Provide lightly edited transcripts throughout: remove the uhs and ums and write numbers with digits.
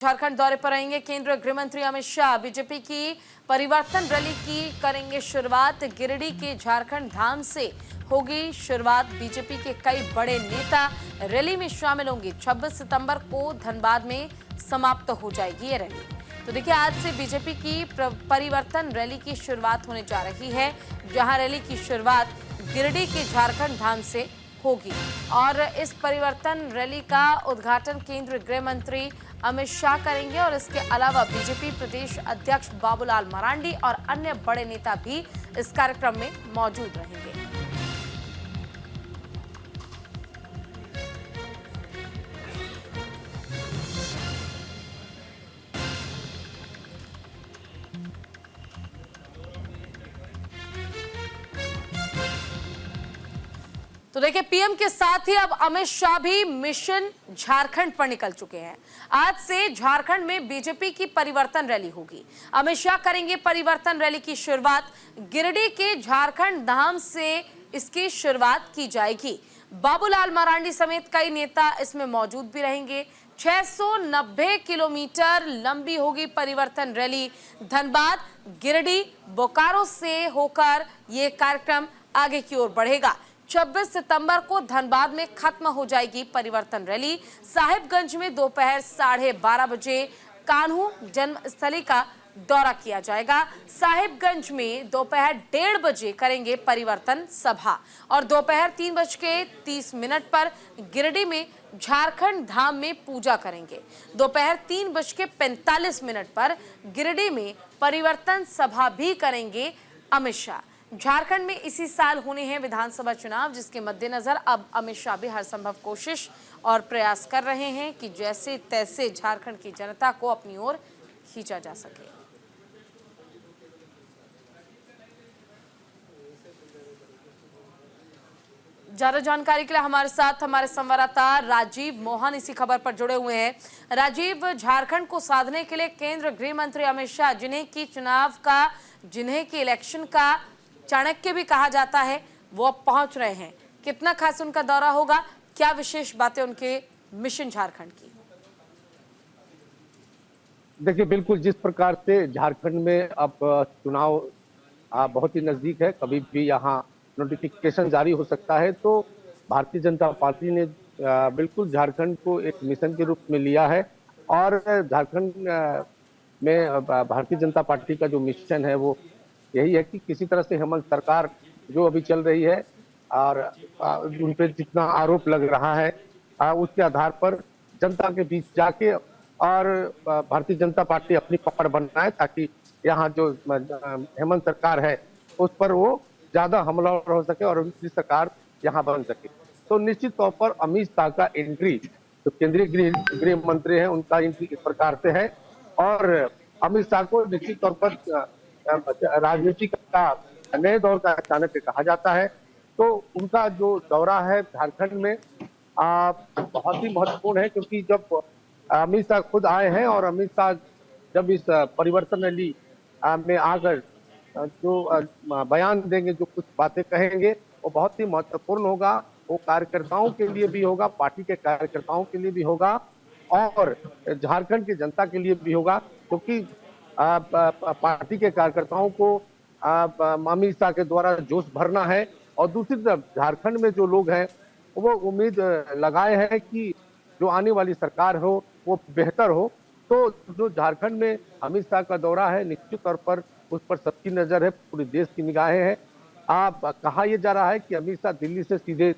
झारखंड दौरे पर रहेंगे केंद्रीय गृह मंत्री अमित शाह। बीजेपी की परिवर्तन रैली की करेंगे शुरुआत। गिरिडीह के झारखंड धाम से होगी शुरुआत। बीजेपी के कई बड़े नेता रैली में शामिल होंगे। 26 सितंबर को धनबाद में समाप्त हो जाएगी ये रैली। तो देखिए, आज से बीजेपी की परिवर्तन रैली की शुरुआत होने जा रही है, जहां रैली की शुरुआत गिरिडीह के झारखंड धाम से होगी और इस परिवर्तन रैली का उद्घाटन केंद्रीय गृह मंत्री अमित शाह करेंगे और इसके अलावा बीजेपी प्रदेश अध्यक्ष बाबूलाल मरांडी और अन्य बड़े नेता भी इस कार्यक्रम में मौजूद रहेंगे। तो देखिए, पीएम के साथ ही अब अमित शाह भी मिशन झारखंड पर निकल चुके हैं। आज से झारखंड में बीजेपी की परिवर्तन रैली होगी। अमित शाह करेंगे परिवर्तन रैली की शुरुआत। गिरिडीह के झारखंड धाम से इसकी शुरुआत की जाएगी। बाबूलाल मरांडी समेत कई नेता इसमें मौजूद भी रहेंगे। 690 किलोमीटर लंबी होगी परिवर्तन रैली। धनबाद, गिरिडीह, बोकारो से होकर ये कार्यक्रम आगे की ओर बढ़ेगा। 26 सितंबर को धनबाद में खत्म हो जाएगी परिवर्तन रैली। साहिबगंज में दोपहर 12:30 बजे कान्हू जन्मस्थली का दौरा किया जाएगा। साहिबगंज में दोपहर 1:30 बजे करेंगे परिवर्तन सभा और दोपहर 3:30 पर गिरिडीह में झारखंड धाम में पूजा करेंगे। दोपहर 3:45 पर गिरिडीह में परिवर्तन सभा भी करेंगे अमित शाह। झारखंड में इसी साल होने हैं विधानसभा चुनाव, जिसके मद्देनजर अब अमित शाह भी हर संभव कोशिश और प्रयास कर रहे हैं कि जैसे तैसे झारखंड की जनता को अपनी ओर खींचा जा सके। ज्यादा जानकारी के लिए हमारे साथ हमारे संवाददाता राजीव मोहन इसी खबर पर जुड़े हुए हैं। राजीव, झारखंड को साधने के लिए केंद्रीय गृह मंत्री अमित शाह, जिन्हें की इलेक्शन का चाणक्य भी कहा जाता है, वो अब पहुंच रहे हैं। कितना खास उनका दौरा होगा, क्या विशेष बातें उनके मिशन झारखंड की? देखिए, बिल्कुल जिस प्रकार से झारखंड में अब चुनाव बहुत ही नजदीक है, कभी भी यहाँ नोटिफिकेशन जारी हो सकता है, तो भारतीय जनता पार्टी ने बिल्कुल झारखंड को एक मिशन के रूप में लिया है और झारखंड में भारतीय जनता पार्टी का जो मिशन है वो यही है कि किसी तरह से हेमंत सरकार जो अभी चल रही है और उन पर जितना आरोप लग रहा है उसके आधार पर जनता के बीच जाके और भारतीय जनता पार्टी अपनी पकड़ बनाए, ताकि यहाँ जो हेमंत सरकार है उस पर वो ज्यादा हमलावर हो सके और उनकी सरकार यहाँ बन सके। तो निश्चित तौर पर अमित शाह का एंट्री, जो केंद्रीय गृह मंत्री है, उनका एंट्री इस प्रकार से है और अमित शाह को निश्चित तौर पर राजनीति का नए दौर का चाणक्य कहा जाता है। तो उनका जो दौरा है झारखंड में बहुत ही महत्वपूर्ण है, क्योंकि जब अमित शाह खुद आए हैं और अमित शाह जब इस परिवर्तन रैली में आकर जो बयान देंगे, जो कुछ बातें कहेंगे, वो बहुत ही महत्वपूर्ण होगा। वो कार्यकर्ताओं के लिए भी होगा, पार्टी के कार्यकर्ताओं के लिए भी होगा और झारखंड की जनता के लिए भी होगा, क्योंकि पार्टी के कार्यकर्ताओं को अमित शाह के द्वारा जोश भरना है और दूसरी तरफ झारखंड में जो लोग हैं वो उम्मीद लगाए हैं कि जो आने वाली सरकार हो वो बेहतर हो। तो जो झारखंड में अमित शाह का दौरा है, निश्चित तौर पर उस पर सबकी नजर है, पूरे देश की निगाहें हैं। कहा यह जा रहा है कि अमित शाह दिल्ली से सीधे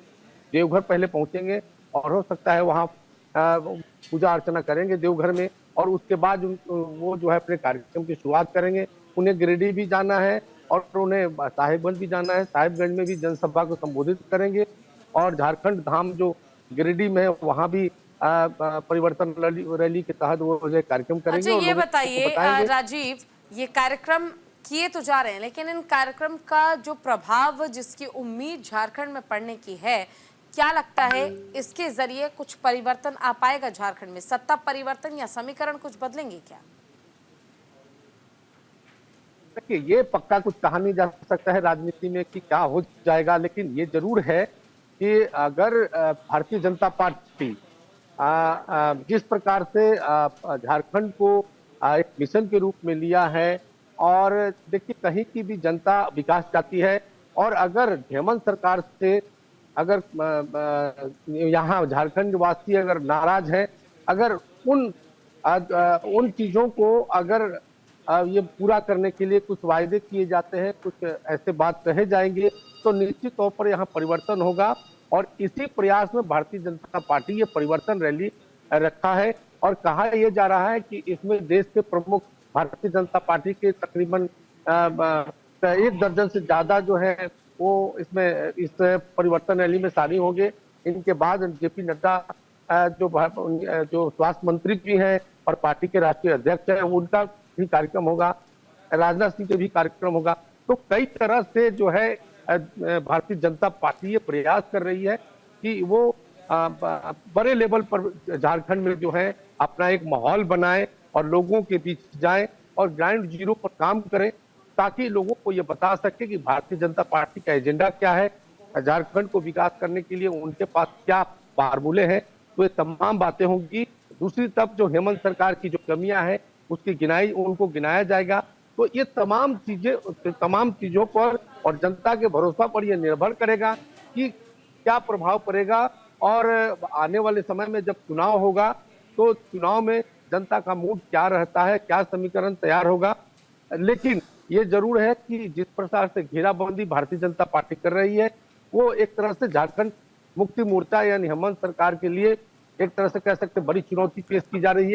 देवघर पहले पहुंचेंगे और हो सकता है वहां पूजा अर्चना करेंगे देवघर में और उसके बाद वो जो है अपने कार्यक्रम की शुरुआत करेंगे। उन्हें गिरिडीह भी जाना है और उन्हें साहिबगंज भी जाना है। साहिबगंज में भी जनसभा को संबोधित करेंगे और झारखंड धाम जो गिरिडीह में है वहां भी परिवर्तन रैली के तहत वो कार्यक्रम करेंगे। अच्छा, ये बताइए राजीव, ये कार्यक्रम किए तो जा रहे हैं, लेकिन इन कार्यक्रम का जो प्रभाव, जिसकी उम्मीद झारखंड में पड़ने की है, क्या लगता है इसके जरिए कुछ परिवर्तन आ पाएगा झारखंड में? सत्ता परिवर्तन या समीकरण कुछ बदलेंगे क्या? देखिए, ये पक्का कुछ कहा नहीं जा सकता है राजनीति में कि क्या हो जाएगा, लेकिन ये जरूर है कि अगर भारतीय जनता पार्टी जिस प्रकार से झारखंड को एक मिशन के रूप में लिया है, और देखिए कहीं की भी जनता विकास चाहती है, और अगर हेमंत सरकार से अगर यहाँ झारखंड वासी अगर नाराज है, अगर उन चीजों को अगर ये पूरा करने के लिए कुछ वायदे किए जाते हैं, कुछ ऐसे बात कहे जाएंगे, तो निश्चित तौर पर यहाँ परिवर्तन होगा। और इसी प्रयास में भारतीय जनता पार्टी ये परिवर्तन रैली रखा है, और कहा यह जा रहा है कि इसमें देश के प्रमुख भारतीय जनता पार्टी के तकरीबन 1 दर्जन से ज्यादा जो है वो इसमें इस परिवर्तन रैली में शामिल होंगे। इनके बाद जेपी नड्डा जो स्वास्थ्य मंत्री भी हैं और पार्टी के राष्ट्रीय अध्यक्ष हैं, उनका भी कार्यक्रम होगा, राजनाथ सिंह के भी कार्यक्रम होगा। तो कई तरह से जो है भारतीय जनता पार्टी ये प्रयास कर रही है कि वो बड़े लेवल पर झारखंड में जो है अपना एक माहौल बनाए और लोगों के बीच जाए और ग्राउंड जीरो पर काम करें, ताकि लोगों को ये बता सके कि भारतीय जनता पार्टी का एजेंडा क्या है, झारखंड को विकास करने के लिए उनके पास क्या फार्मूले हैं। तो ये तमाम बातें होंगी। दूसरी तरफ जो हेमंत सरकार की जो कमियां हैं उसकी उनको गिनाया जाएगा। तो ये तमाम चीजों पर और जनता के भरोसा पर यह निर्भर करेगा कि क्या प्रभाव पड़ेगा, और आने वाले समय में जब चुनाव होगा तो चुनाव में जनता का मूड क्या रहता है, क्या समीकरण तैयार होगा। लेकिन ये जरूर है कि जिस प्रकार से घेराबंदी भारतीय जनता पार्टी कर रही है, वो एक तरह से झारखंड मुक्ति मोर्चा यानी हेमंत सरकार के लिए एक तरह से कह सकते बड़ी चुनौती पेश की जा रही है।